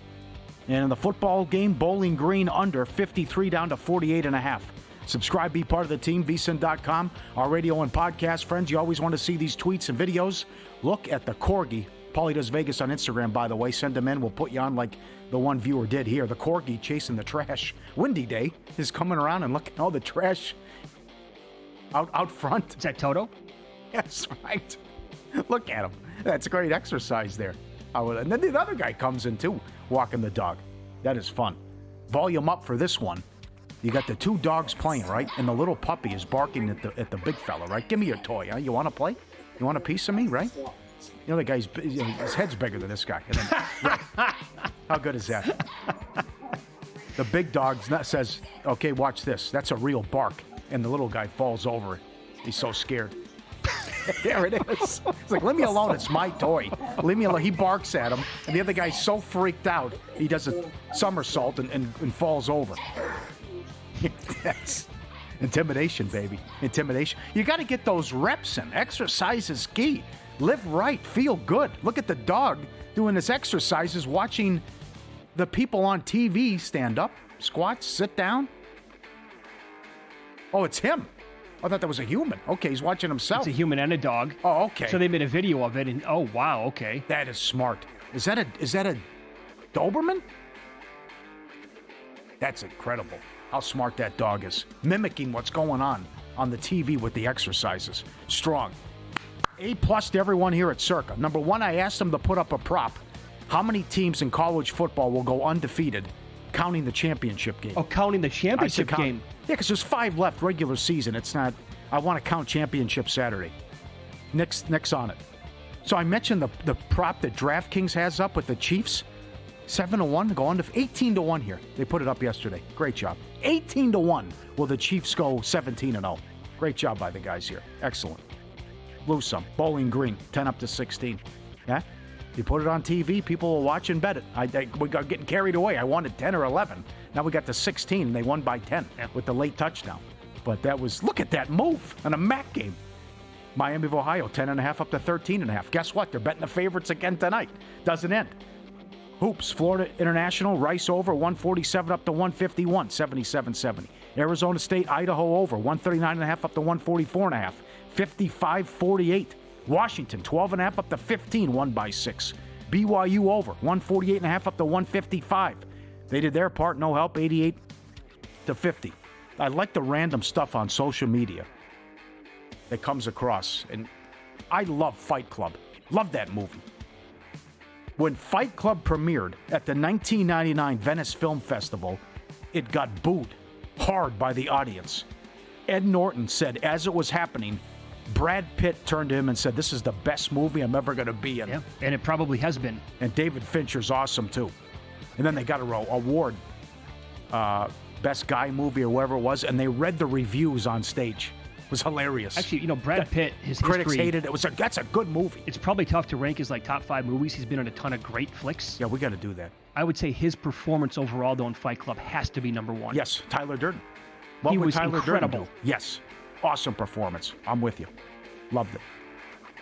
And in the football game, Bowling Green under 53 down to 48.5. Subscribe, be part of the team, VSiN.com. Our radio and podcast friends, you always want to see these tweets and videos. Look at the Corgi. Paulie Does Vegas on Instagram, by the way. Send them in. We'll put you on like the one viewer did here. The Corgi chasing the trash. Windy Day is coming around, and look at all the trash out front. Is that Toto? Yes, right. Look at him. That's a great exercise there. And then the other guy comes in, too, walking the dog. That is fun. Volume up for this one. You got the two dogs playing, right? And the little puppy is barking at the big fella, right? Give me your toy, huh? You want to play? You want a piece of me, right? You know, the guy's, his head's bigger than this guy. And then, right. How good is that? The big dog says, okay, watch this. That's a real bark. And the little guy falls over it. He's so scared. There it is. It's like, leave me alone. It's my toy. Leave me alone. He barks at him. And the other guy's so freaked out, he does a somersault and falls over. That's intimidation, baby. Intimidation. You got to get those reps in. Exercise is key. Live right. Feel good. Look at the dog doing his exercises, watching the people on TV stand up, squat, sit down. Oh, it's him. I thought that was a human. Okay, he's watching himself. It's a human and a dog. Oh, okay. So they made a video of it, and oh, wow, okay. That is smart. Is that a Doberman? That's incredible. How smart that dog is. Mimicking what's going on the TV with the exercises. Strong. A+ to everyone here at Circa. Number one, I asked them to put up a prop. How many teams in college football will go undefeated, counting the championship game? Oh, counting the championship game. Yeah, because there's 5 left regular season. It's not. I want to count championship Saturday. Nick's on it. So I mentioned the prop that DraftKings has up with the Chiefs. 7-1 to go on to 18-1 here. They put it up yesterday. Great job. 18-1 will the Chiefs go 17-0. Great job by the guys here. Excellent. Lose some. Bowling Green 10 up to 16. Yeah. You put it on TV, people will watch and bet it. We got getting carried away. I wanted 10 or 11. Now we got to 16, and they won by 10 with the late touchdown. But that was, look at that move on a MAC game. Miami of Ohio, 10.5 up to 13.5. Guess what? They're betting the favorites again tonight. Doesn't end. Hoops, Florida International, Rice over, 147 up to 151, 77-70. Arizona State, Idaho over, 139.5 up to 144.5, 55-48. Washington, 12.5 up to 15, won by 6. BYU over, 148.5 up to 155. They did their part, no help, 88 to 50. I like the random stuff on social media that comes across, and I love Fight Club. Love that movie. When Fight Club premiered at the 1999 Venice Film Festival, it got booed hard by the audience. Ed Norton said, as it was happening, Brad Pitt turned to him and said, this is the best movie I'm ever going to be in. Yeah, and it probably has been. And David Fincher's awesome, too. And then they got an award, Best Guy Movie or whatever it was, and they read the reviews on stage. It was hilarious. Actually, Brad Pitt, his critics history, hated it. That's a good movie. It's probably tough to rank as like top 5 movies. He's been in a ton of great flicks. Yeah, we got to do that. I would say his performance overall, though, in Fight Club has to be number 1. Yes, Tyler Durden. He was incredible. Yes, awesome performance. I'm with you. Loved it.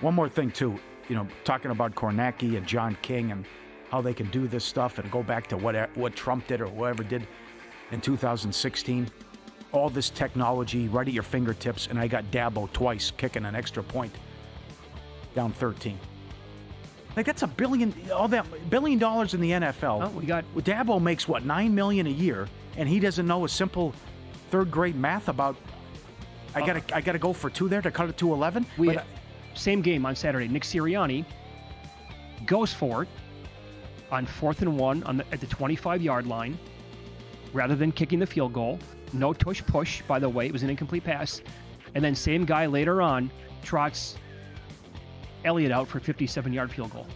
One more thing, too. Talking about Kornacki and John King and how they can do this stuff and go back to what Trump did or whoever did in 2016. All this technology right at your fingertips, and I got Dabo twice kicking an extra point. Down 13. Like, that's $1 billion, all that $1 billion in the NFL. Oh, Dabo makes, what, $9 million a year, and he doesn't know a simple third-grade math about, I gotta go for 2 there to cut it to 11? Same game on Saturday. Nick Sirianni goes for it on 4th and 1 at the 25-yard line, rather than kicking the field goal. No tush-push, by the way. It was an incomplete pass. And then same guy later on trots Elliott out for a 57-yard field goal.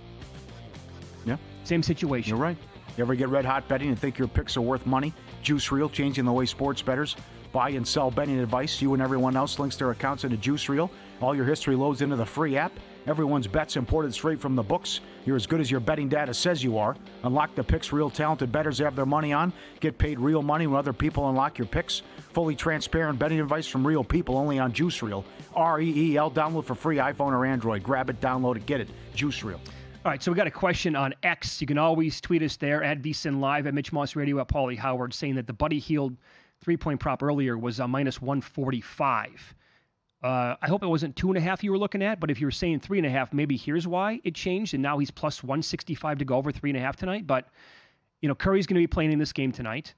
Yeah. Same situation. You're right. You ever get red-hot betting and think your picks are worth money? Juice Reel, changing the way sports bettors buy and sell betting advice. You and everyone else links their accounts into Juice Reel. All your history loads into the free app. Everyone's bets imported straight from the books. You're as good as your betting data says you are. Unlock the picks real talented bettors have their money on. Get paid real money when other people unlock your picks. Fully transparent betting advice from real people only on Juice Reel. REEL. Download for free, iPhone or Android. Grab it, download it, get it. Juice Reel. All right, so we got a question on X. You can always tweet us there at VSiN Live, at Mitch Moss Radio, at Paulie Howard, saying that the Buddy Hield 3-point prop earlier was minus 145. I hope it wasn't 2.5 you were looking at, but if you were saying 3.5, maybe here's why it changed, and now he's plus 165 to go over 3.5 tonight. But, Curry's going to be playing in this game tonight.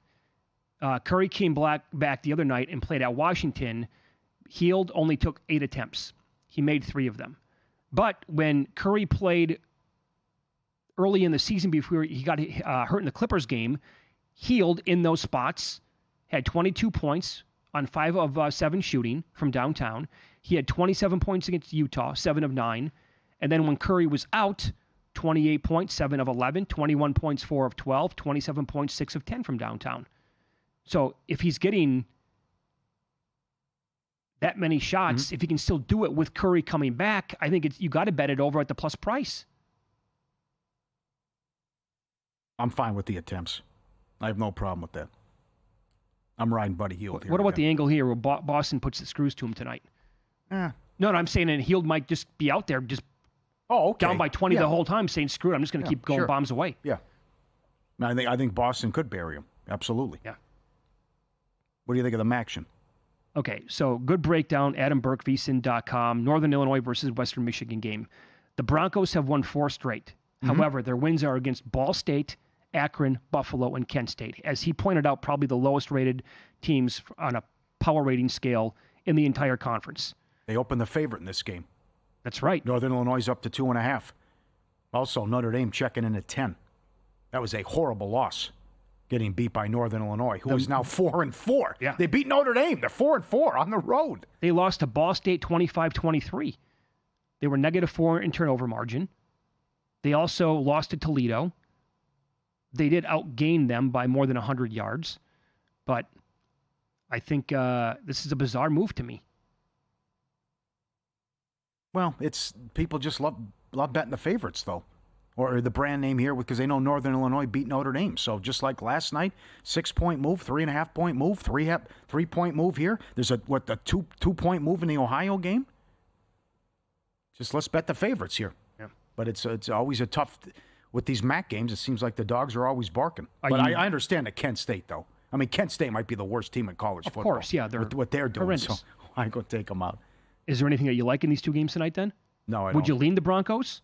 Curry came back the other night and played at Washington. Hield only took 8 attempts. He made 3 of them. But when Curry played early in the season before he got hurt in the Clippers game, Hield in those spots had 22 points on 5 of 7 shooting from downtown. He had 27 points against Utah, 7 of 9. And then when Curry was out, 28 points, 7 of 11, 21 points, 4 of 12, 27 points, 6 of 10 from downtown. So if he's getting that many shots, if he can still do it with Curry coming back, I think you got to bet it over at the plus price. I'm fine with the attempts. I have no problem with that. I'm riding Buddy Hield here. What about the angle here where Boston puts the screws to him tonight? No, I'm saying that Hield might just be out there just down by 20 the whole time saying, screw it, I'm just going to keep going bombs away. Yeah. I think Boston could bury him. Absolutely. Yeah. What do you think of the action? Okay, so good breakdown. Adam Burke, VSiN.com. Northern Illinois versus Western Michigan game. The Broncos have won 4 straight. However, their wins are against Ball State, Akron, Buffalo, and Kent State. As he pointed out, probably the lowest rated teams on a power rating scale in the entire conference. They opened the favorite in this game. That's right. Northern Illinois is up to 2.5. Also, Notre Dame checking in at 10. That was a horrible loss, getting beat by Northern Illinois, who is now 4-4. Yeah. They beat Notre Dame. They're 4-4 on the road. They lost to Ball State 25-23. They were -4 in turnover margin. They also lost to Toledo. They did outgain them by more than 100 yards. But I think this is a bizarre move to me. Well, people just love betting the favorites, though. Or the brand name here, because they know Northern Illinois beat Notre Dame. So just like last night, 6-point move, 3.5-point move, 3-point move here. There's a 2-point move in the Ohio game. Just let's bet the favorites here. Yeah. But it's always a tough with these MAC games. It seems like the dogs are always barking. I understand that Kent State, though. I mean, Kent State might be the worst team in college football. Of course, yeah, what they're doing. Horrendous. So I go take them out. Is there anything that you like in these 2 games tonight? Then no, I don't. Would you lean the Broncos?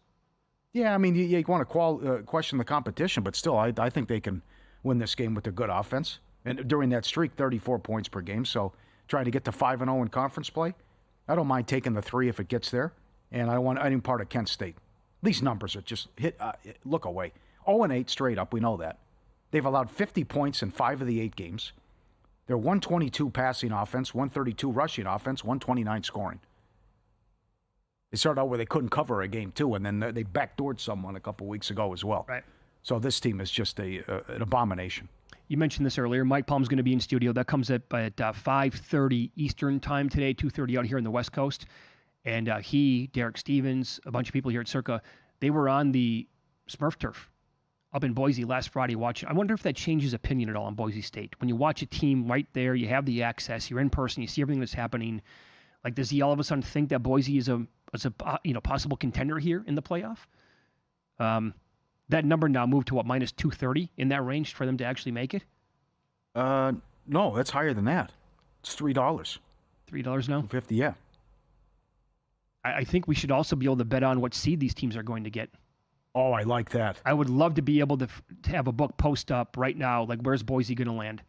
Yeah, I mean, you want to question the competition, but still, I think they can win this game with a good offense. And during that streak, 34 points per game. So trying to get to 5-0 in conference play, I don't mind taking the 3 if it gets there. And I didn't part of Kent State. These numbers are just look away. 0-8 straight up, we know that. They've allowed 50 points in 5 of the 8 games. They're 122 passing offense, 132 rushing offense, 129 scoring. They started out where they couldn't cover a game, too, and then they backdoored someone a couple weeks ago as well. Right. So this team is just an abomination. You mentioned this earlier. Mike Palm's going to be in studio. That comes up at 5:30 Eastern time today, 2:30 out here on the West Coast. And Derek Stevens, a bunch of people here at Circa, they were on the Smurf turf up in Boise last Friday watching. I wonder if that changes opinion at all on Boise State. When you watch a team right there, you have the access, you're in person, you see everything that's happening. Like, does he all of a sudden think that Boise is a possible contender here in the playoff? That number now moved to minus 230 in that range for them to actually make it? No, that's higher than that. It's $3. $3 now? $2.50, yeah. I think we should also be able to bet on what seed these teams are going to get. Oh, I like that. I would love to be able to have a book post up right now, like where's Boise going to land?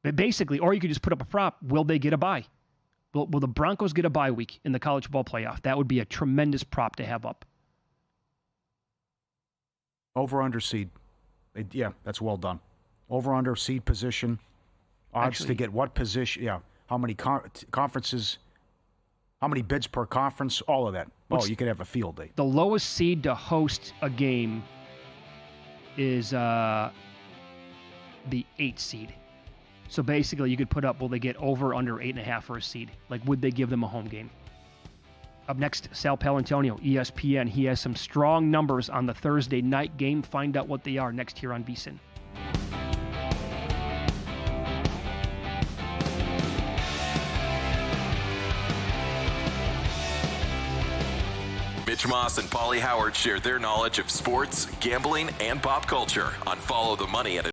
But basically, or you could just put up a prop. Will they get a bye? Will the Broncos get a bye week in the college football playoff? That would be a tremendous prop to have up. Over-under seed. Yeah, that's well done. Over-under seed position. Odds to get what position. Yeah, how many conferences, how many bids per conference, all of that. You could have a field day. The lowest seed to host a game is the 8th seed. So basically, you could put up, will they get over, under 8.5 for a seed? Like, would they give them a home game? Up next, Sal Palantonio, ESPN. He has some strong numbers on the Thursday night game. Find out what they are next here on VSiN. Mitch Moss and Paulie Howard share their knowledge of sports, gambling, and pop culture on Follow the Money at